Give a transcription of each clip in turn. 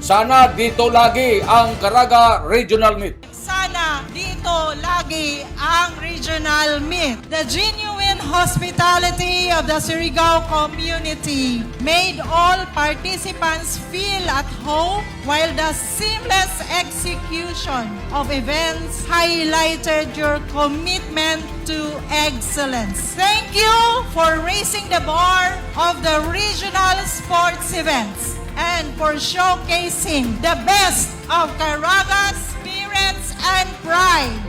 Sana dito lagi ang Caraga Regional Meet. Sana dito lagi ang regional meet. The genuine hospitality of the Surigao community made all participants feel at home, while the seamless execution of events highlighted your commitment to excellence. Thank you for raising the bar of the regional sports events and for showcasing the best of Caraga's spirits and pride.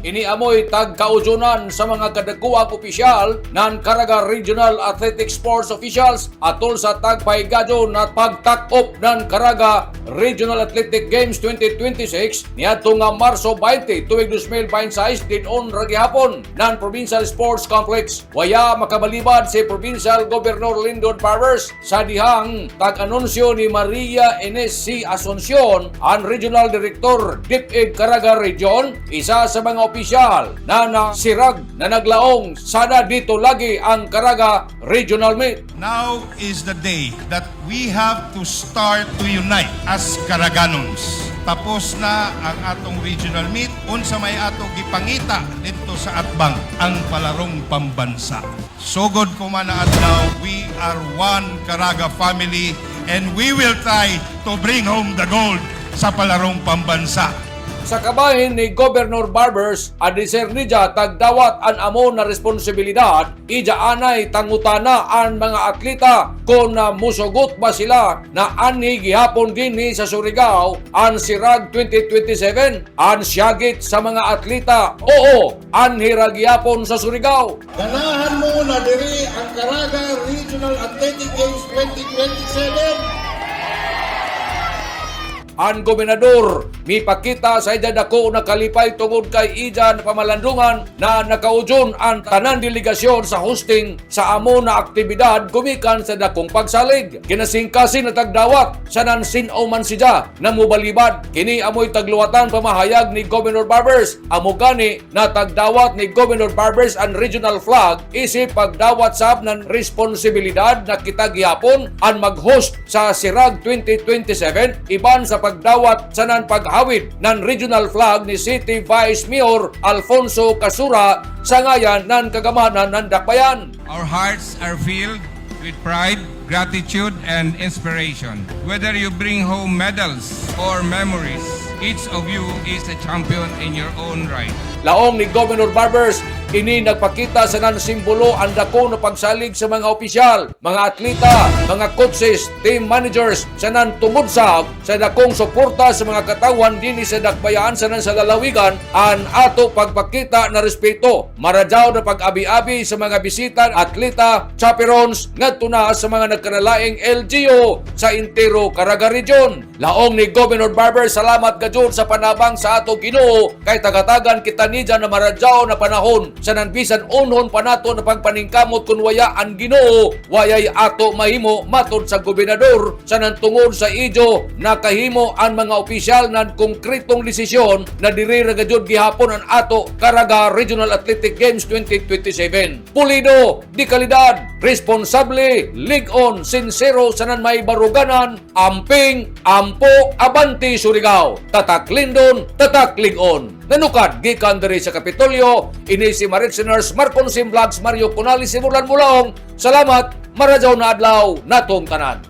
Iniamoy tagkaujunan sa mga kadakuang opisyal ng Caraga Regional Athletic Sports Officials atol sa tagpahigadyon at pagtakop ng Caraga Regional Athletic Games 2026 niadto nga Marso 20 tuig 2026 dinon ra gihapon ng Provincial Sports Complex. Waya makabalibad si Provincial Governor Lyndon Powers sa dihang tag-anunsyo ni Maria Ines C. Asuncion, ang Regional Director DepEd Caraga Region, isa sa mga opisyal na nasirag na naglaong sana dito lagi ang Caraga Regional Meet. Now is the day that we have to start to unite as Caraganons. Tapos na ang atong regional meet, unsa may atong gipangita dito sa atbang ang palarong pambansa. Sugod ko man na adlaw, we are one Caraga family and we will try to bring home the gold sa palarong pambansa. Sa kabahin ni Governor Barbers, adisir niya tagdawat an amo na responsibilidad, ija anay tangutana ang mga atleta kung musugot ba sila na ani gihapon dinhi sa Surigao ang Sirag 2027, ang siyagit sa mga atleta. Oo, anhi ra gihapon sa Surigao. Ganahan mo na diri ang Caraga Regional Athletic Games 2027. Ang gobernador mipakita sa ija dako na kalipay tungod kay ija na pamalandungan na nakaujon ang tanan delegasyon sa hosting sa amo na aktibidad gumikan sa dakong pagsalig. Kinasingkasin na tagdawat sa nansin o man siya na mubalibad. Kini amoy tagluwatan pamahayag ni Governor Barbers. Amo gani na tagdawat ni Governor Barbers ang regional flag isip pagdawat sab ng responsibilidad na kita gihapon ang mag-host sa Sirag 2027 iban sa pagdawat sa nan paghawid ng regional flag ni City Vice Mayor Alfonso Casura sa ngayan ng kagamanan ng Dakbayan. Our hearts are filled with pride, gratitude, and inspiration. Whether you bring home medals or memories, each of you is a champion in your own right. Laong ni Governor Barbers, ini nagpakita sa nansimbolo ang dako na pagsalig sa mga opisyal, mga atleta, mga coaches, team managers sa nantumudsab sa dakong suporta sa mga katawan dinhi sa Dakbayan sa nan sa lalawigan ang ato pagpakita na respeto. Maradyaw na pag-abi-abi sa mga bisita, atleta, chaperons ngadto na sa mga nagkanalaing LGU sa intero Caraga Region. Laong ni Governor Barbers, salamat gajud sa panabang sa ato Ginoo kay tagatagan kita nidya na maradyaw na panahon sa nanbisan unhon pa nato na pagpaningkamot kun waya ang Ginoo wayay ato mahimo matod sa gobernador sa nantungod sa ijo nakahimo ang mga opisyal ng konkretong desisyon na diri ra gayud gihapon ang ato Caraga Regional Athletic Games 2027. Pulido, di kalidad, responsable, lig-on, sincero sa nan may baruganan, amping, ampo, abanti Surigao. Tatak Lindon, tatak lig-on. Nanukad gikan diri sa Kapitolyo, ini si Maritziners Marcon Sim Vlogs Mario Kunali Simulan Mulaong. Salamat, maradyaw na adlaw natong tanan.